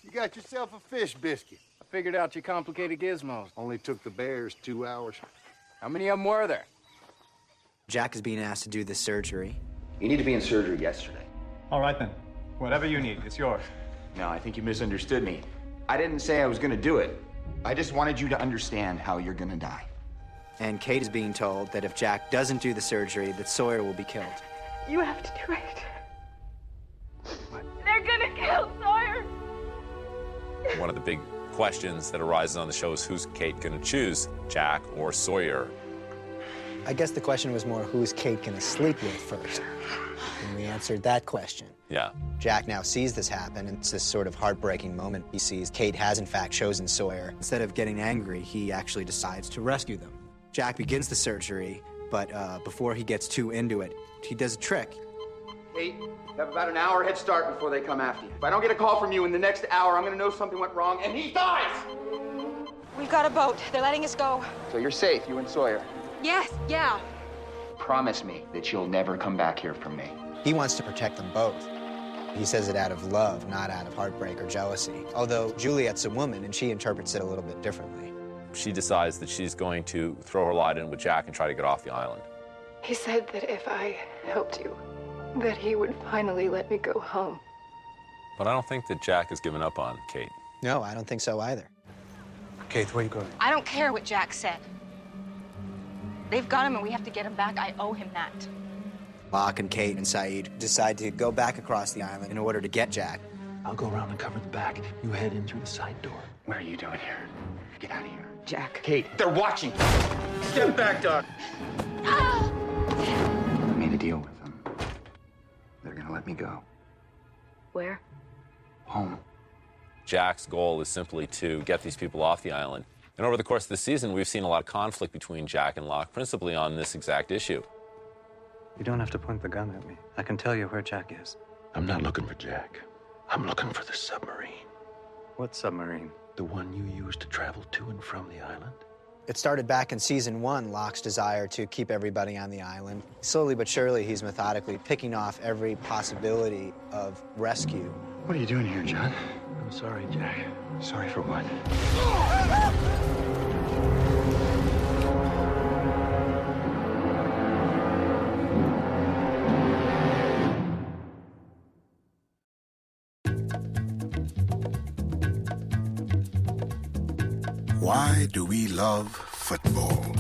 You got yourself a fish biscuit. I figured out your complicated gizmos. Only took the bears 2 hours. How many of them were there? Jack is being asked to do this surgery. You need to be in surgery yesterday. All right, then. Whatever you need, it's yours. No, I think you misunderstood me. I didn't say I was gonna do it. I just wanted you to understand how you're gonna die. And Kate is being told that if Jack doesn't do the surgery, that Sawyer will be killed. You have to do it. They're gonna kill Sawyer. One of the big questions that arises on the show is who's Kate going to choose, Jack or Sawyer? I guess the question was more, who's Kate going to sleep with first? And we answered that question. Yeah. Jack now sees this happen, and it's this sort of heartbreaking moment. He sees Kate has, in fact, chosen Sawyer. Instead of getting angry, he actually decides to rescue them. Jack begins the surgery, but before he gets too into it, he does a trick. Kate, you have about an hour head start before they come after you. If I don't get a call from you in the next hour, I'm gonna know something went wrong, and he dies! We've got a boat. They're letting us go. So you're safe, you and Sawyer. Yes, yeah. Promise me that you'll never come back here from me. He wants to protect them both. He says it out of love, not out of heartbreak or jealousy. Although Juliet's a woman, and she interprets it a little bit differently. She decides that she's going to throw her lot in with Jack and try to get off the island. He said that if I helped you, that he would finally let me go home. But I don't think that Jack has given up on Kate. No, I don't think so either. Kate, where you going? I don't care what Jack said. They've got him and we have to get him back. I owe him that. Locke and Kate and Saeed decide to go back across the island in order to get Jack. I'll go around and cover the back. You head in through the side door. What are you doing here? Get out of here. Jack. Kate, they're watching. Step back, Doc. I made a deal with them. They're gonna let me go. Where? Home. Jack's goal is simply to get these people off the island. And over the course of the season, we've seen a lot of conflict between Jack and Locke, principally on this exact issue. You don't have to point the gun at me. I can tell you where Jack is. I'm not looking for Jack. I'm looking for the submarine. What submarine? The one you used to travel to and from the island. It started back in season 1, Locke's desire to keep everybody on the island. Slowly but surely, he's methodically picking off every possibility of rescue. What are you doing here, John? I'm sorry, Jack. Sorry for what? Why do we love football?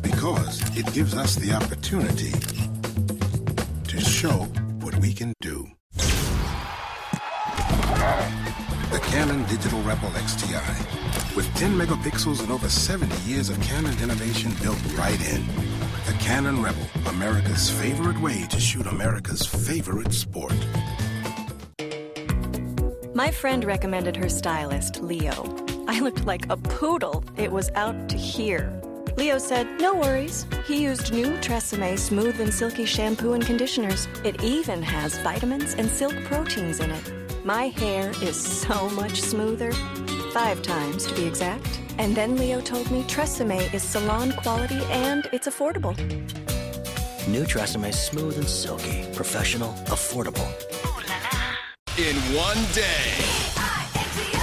Because it gives us the opportunity to show what we can do. The Canon Digital Rebel XTI. With 10 megapixels and over 70 years of Canon innovation built right in. The Canon Rebel, America's favorite way to shoot America's favorite sport. My friend recommended her stylist, Leo. I looked like a poodle. It was out to here. Leo said, no worries. He used new Tresemme smooth and silky shampoo and conditioners. It even has vitamins and silk proteins in it. My hair is so much smoother. 5 times, to be exact. And then Leo told me Tresemme is salon quality and it's affordable. New Tresemme, smooth and silky. Professional, affordable. In one day.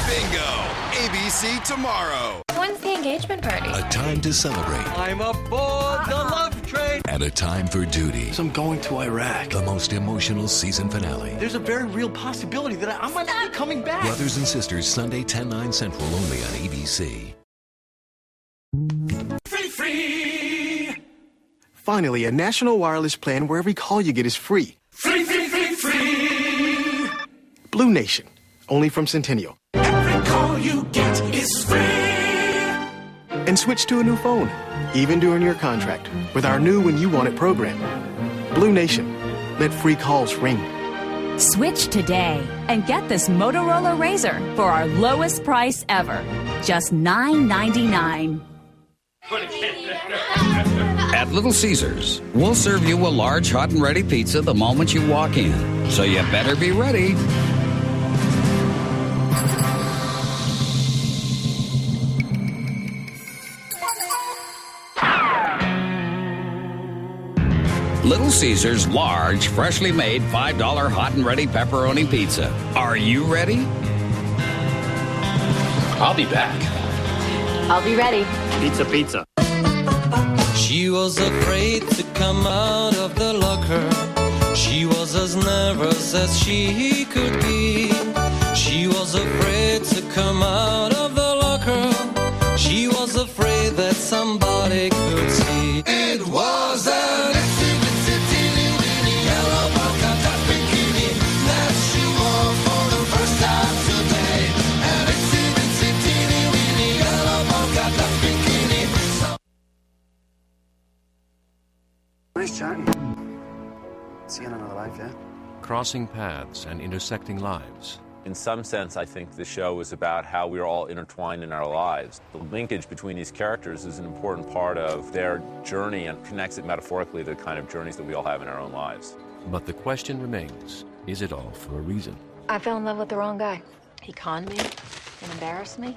Bingo! ABC tomorrow. When's the engagement party? A time to celebrate. I'm aboard the love train. And a time for duty. So I'm going to Iraq. The most emotional season finale. There's a very real possibility that I might not be coming back. Brothers and Sisters, Sunday, 10/9 Central, only on ABC. Free. Finally, a national wireless plan where every call you get is free. Free. Blue Nation, only from Centennial. Every call you get is free. And switch to a new phone, even during your contract, with our new When You Want It program. Blue Nation, let free calls ring. Switch today and get this Motorola Razr for our lowest price ever, just $9.99. At Little Caesars, we'll serve you a large, hot and ready pizza the moment you walk in. So you better be ready. Little Caesars large, freshly made $5 hot and ready pepperoni pizza. Are you ready? I'll be back. I'll be ready. Pizza, pizza. She was afraid to come out of the locker. She was as nervous as she could be. She was afraid to come out of the locker. She was afraid that somebody could see. It was an yellow polka dot bikini that she wore for the first time today. An itsy-bitsy-teeny-weeny yellow polka dot bikini. Nice chatting. See you in another life, yeah? Crossing paths and intersecting lives. In some sense, I think the show is about how we're all intertwined in our lives. The linkage between these characters is an important part of their journey and connects it metaphorically to the kind of journeys that we all have in our own lives. But the question remains, is it all for a reason? I fell in love with the wrong guy. He conned me and embarrassed me.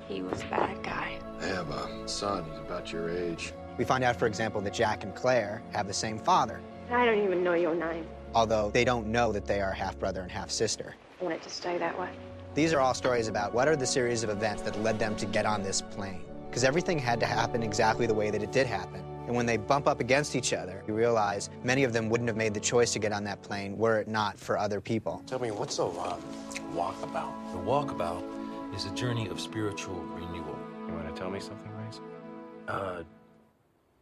He was a bad guy. I have a son. He's about your age. We find out, for example, that Jack and Claire have the same father, I don't even know your name. although they don't know that they are half-brother and half-sister. I want it to stay that way. These are all stories about what are the series of events that led them to get on this plane. Because everything had to happen exactly the way that it did happen. And when they bump up against each other, you realize many of them wouldn't have made the choice to get on that plane were it not for other people. Tell me, what's a walkabout? The walkabout is a journey of spiritual renewal. You want to tell me something, Mace?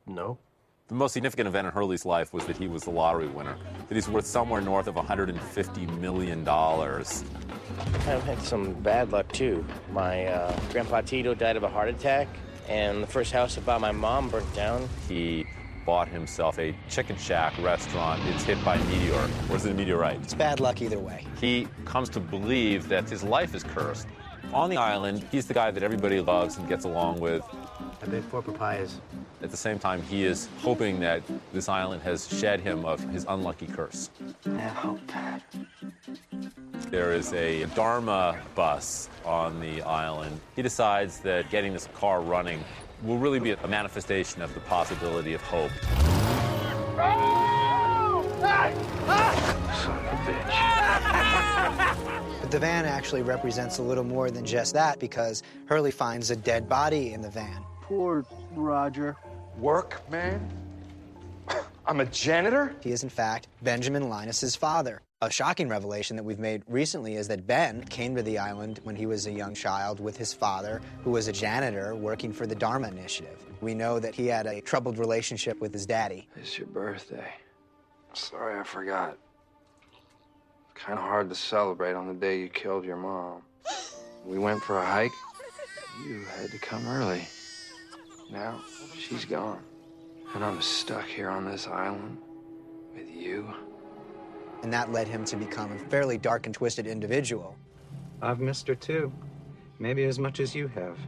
No. The most significant event in Hurley's life was that he was the lottery winner, that he's worth somewhere north of $150 million. I've had some bad luck, too. My Grandpa Tito died of a heart attack, and the first house I bought my mom burnt down. He bought himself a Chicken Shack restaurant. It's hit by a meteor, or is it a meteorite? It's bad luck either way. He comes to believe that his life is cursed. On the island, he's the guy that everybody loves and gets along with. I bid 4 papayas. At the same time, he is hoping that this island has shed him of his unlucky curse. I have hope. There is a Dharma bus on the island. He decides that getting this car running will really be a manifestation of the possibility of hope. Son of a bitch. But the van actually represents a little more than just that, because Hurley finds a dead body in the van. Poor Roger. Work, man? I'm a janitor? He is, in fact, Benjamin Linus's father. A shocking revelation that we've made recently is that Ben came to the island when he was a young child with his father, who was a janitor working for the Dharma Initiative. We know that he had a troubled relationship with his daddy. It's your birthday. Sorry I forgot. Kind of hard to celebrate on the day you killed your mom. We went for a hike. You had to come early. Now, she's gone. And I'm stuck here on this island with you. And that led him to become a fairly dark and twisted individual. I've missed her too. Maybe as much as you have.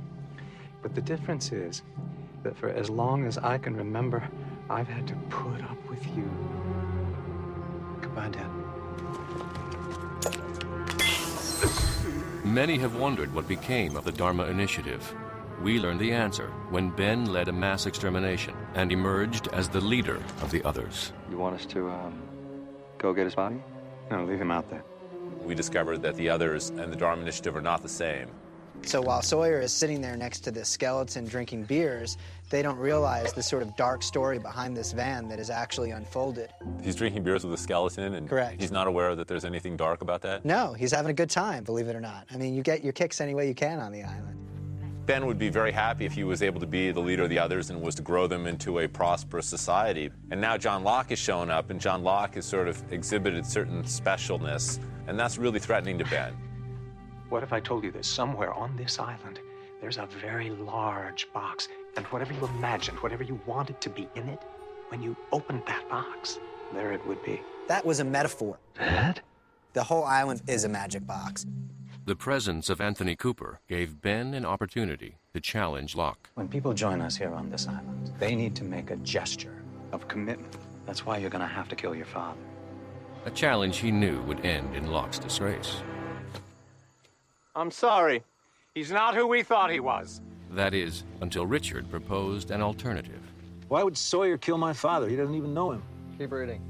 But the difference is that for as long as I can remember, I've had to put up with you. Goodbye, Dad. Many have wondered what became of the Dharma Initiative. We learned the answer when Ben led a mass extermination and emerged as the leader of the others. You want us to, go get his body? No, leave him out there. We discovered that the others and the Dharma Initiative are not the same. So while Sawyer is sitting there next to this skeleton drinking beers, they don't realize the sort of dark story behind this van that is actually unfolded. He's drinking beers with a skeleton, and Correct. He's not aware that there's anything dark about that? No, he's having a good time, believe it or not. I mean, you get your kicks any way you can on the island. Ben would be very happy if he was able to be the leader of the others and was to grow them into a prosperous society. And now John Locke has shown up, and John Locke has sort of exhibited certain specialness, and that's really threatening to Ben. What if I told you that somewhere on this island, there's a very large box, and whatever you imagined, whatever you wanted to be in it, when you opened that box, there it would be. That was a metaphor. Dad? The whole island is a magic box. The presence of Anthony Cooper gave Ben an opportunity to challenge Locke. When people join us here on this island, they need to make a gesture of commitment. That's why you're gonna have to kill your father. A challenge he knew would end in Locke's disgrace. I'm sorry. He's not who we thought he was. That is, until Richard proposed an alternative. Why would Sawyer kill my father? He doesn't even know him. Keep reading.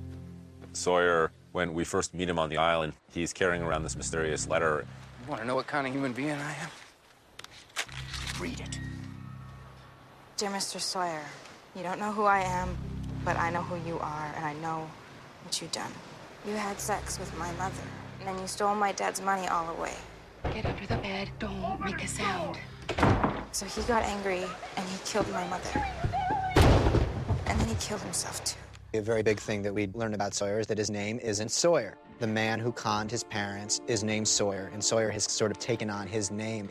Sawyer, when we first meet him on the island, he's carrying around this mysterious letter. You want to know what kind of human being I am? Read it. Dear Mr. Sawyer, you don't know who I am, but I know who you are, and I know what you've done. You had sex with my mother, and then you stole my dad's money all away. Get under the bed. Don't make a sound. So he got angry, and he killed my mother. And then he killed himself, too. A very big thing that we learned about Sawyer is that his name isn't Sawyer. The man who conned his parents is named Sawyer, and Sawyer has sort of taken on his name.